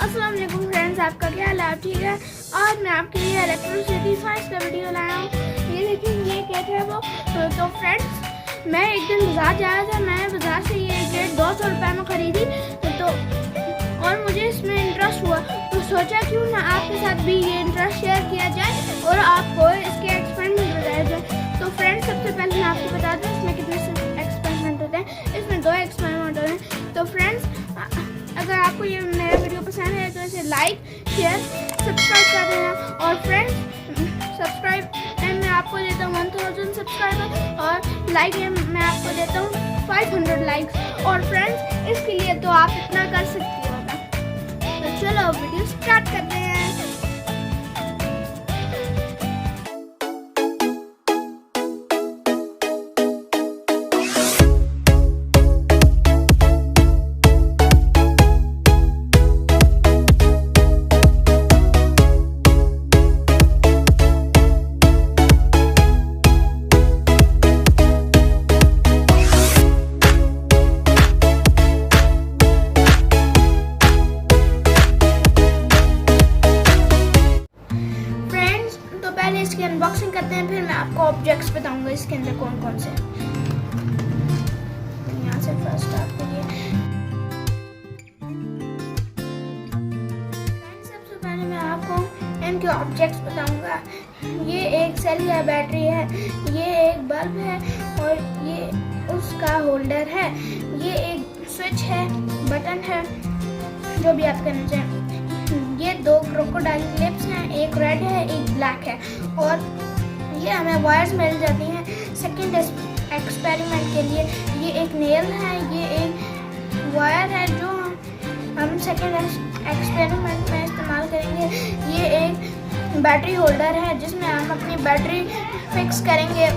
अस्सलाम वालेकुम फ्रेंड्स, आपका क्या हाल है? आप ठीक है? आज मैं आपके लिए इलेक्ट्रिसिटी फाइल्स का वीडियो लाया हूँ। ये देखिए, ये गेट है वो। तो फ्रेंड्स, मैं एक दिन बाजार जा रहा था। मैंने बाजार से ये गेट 200 रुपये में खरीदी तो और मुझे इसमें इंटरेस्ट हुआ, तो सोचा क्यों ना आपके साथ भी ये इंटरेस्ट शेयर किया जाए और आपको इसके एक्सपेरिमेंट बताया जाए। तो फ्रेंड्स, सबसे पहले मैं आपको बता दूँ इसमें कितने एक्सपेरिमेंट होते हैं। इसमें 2 एक्सपेरिमेंट होते हैं। तो फ्रेंड्स, अगर आपको ये मेरा वीडियो पसंद है तो इसे लाइक, शेयर, सब्सक्राइब कर देना। और फ्रेंड्स, सब्सक्राइब मैं आपको देता हूँ 1000 सब्सक्राइबर और लाइक मैं आपको देता हूँ 500 लाइक्स। और फ्रेंड्स, इसके लिए तो आप इतना कर सकते हो। तो चलो वीडियो स्टार्ट करते हैं। पहले इसकी अनबॉक्सिंग करते हैं, फिर मैं आपको ऑब्जेक्ट्स बताऊंगा इसके अंदर कौन कौन से। यहाँ से फर्स्ट आपको ये सबसे पहले मैं आपको इनके ऑब्जेक्ट्स बताऊंगा। ये एक सेल या बैटरी है, ये एक बल्ब है और ये उसका होल्डर है। ये एक स्विच है, बटन है, जो भी आप करना चाहें। ये 2 क्रोकोडाइल क्लिप्स हैं, एक रेड है एक ब्लैक है। और ये हमें वायर्स मिल जाती हैं सेकंड एक्सपेरिमेंट के लिए। ये एक नेल है, ये एक वायर है जो हम सेकंड एक्सपेरिमेंट में इस्तेमाल करेंगे। ये एक बैटरी होल्डर है जिसमें हम अपनी बैटरी फिक्स करेंगे।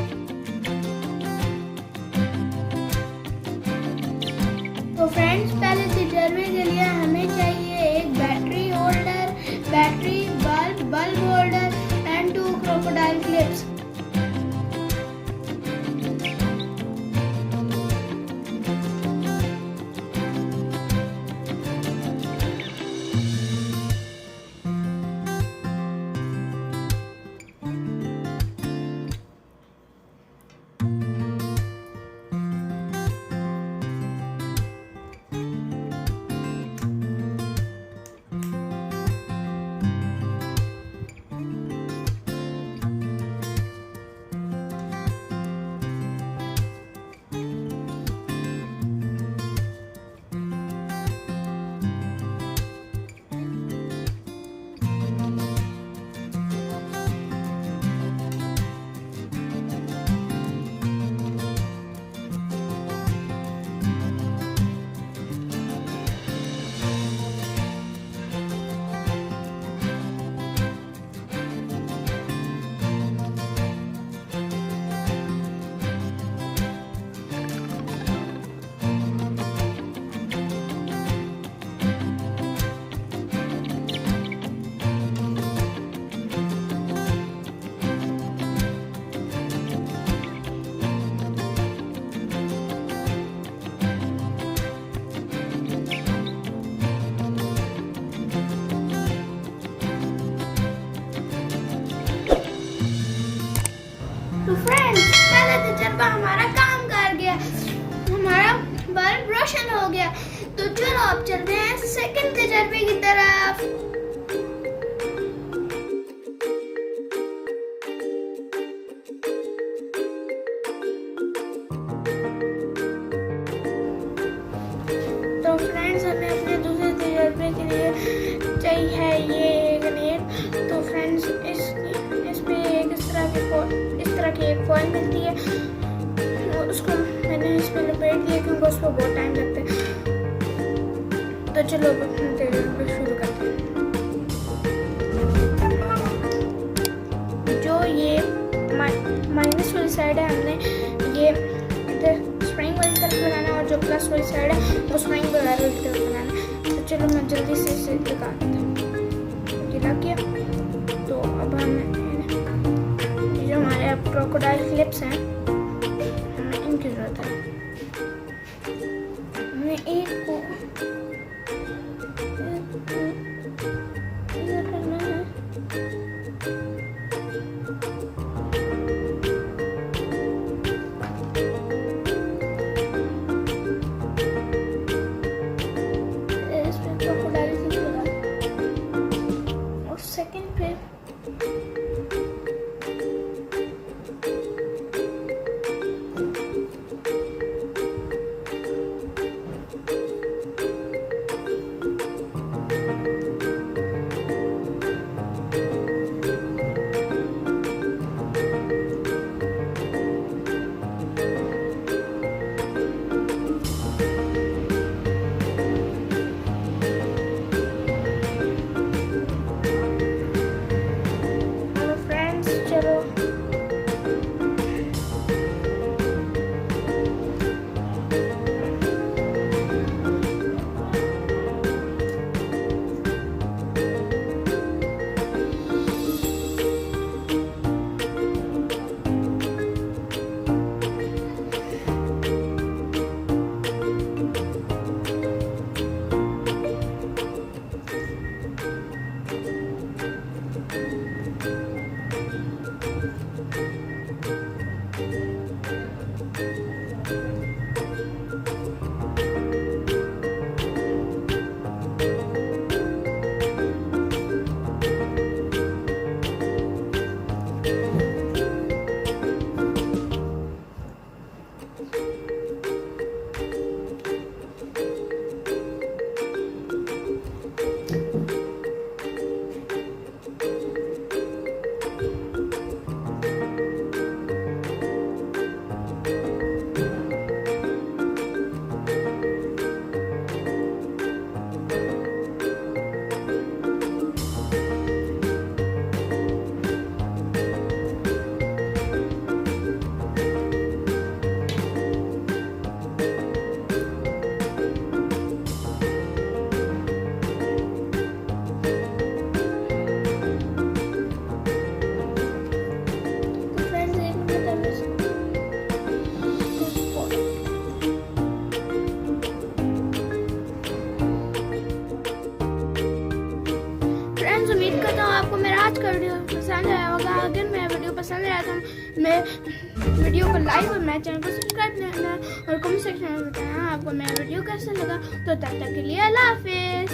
तो फ्रेंड्स, पहले तजर्बे के लिए हमें चाहिए एक battery holder, battery, bulb holder and 2 crocodile clips. तो फ्रेंड्स, पहला तजर्बा हमारा काम कर गया, हमारा बल्ब रोशन हो गया। तो चलो अब चलते हैं सेकंड तजर्बे की तरफ। तो फ्रेंड्स, हमें अपने दूसरे तजर्बे के लिए चाहिए ये एक नेट। तो फ्रेंड्स, इसमें एक इस तरह की एक फॉइल मिलती है, उसको मैंने इस पर लपेट दिया क्योंकि उस पर बहुत टाइम लगता है। तो चलो तजर्बा शुरू करते हैं। जो ये माइनस वाली साइड है, हमने ये इधर स्प्रिंग वाली तरफ लगाना और जो प्लस वाली साइड है वो स्प्रिंग वाली तरफ लगाना। तो चलो मैं जल्दी से इसे लगाता हूँ। ये लग गया। तो अब हम जो हमारे अब क्रोकोडाइल क्लिप्स हैं, हमें इनकी ज़रूरत है। हमें एक को आपका वीडियो पसंद आया होगा। अगर मेरा वीडियो पसंद आया तो मैं वीडियो को लाइक और मेरे चैनल को सब्सक्राइब करना और कमेंट सेक्शन में बताना आपको मेरा वीडियो कैसा लगा। तो तब तक के लिए अल्लाह हाफिज़।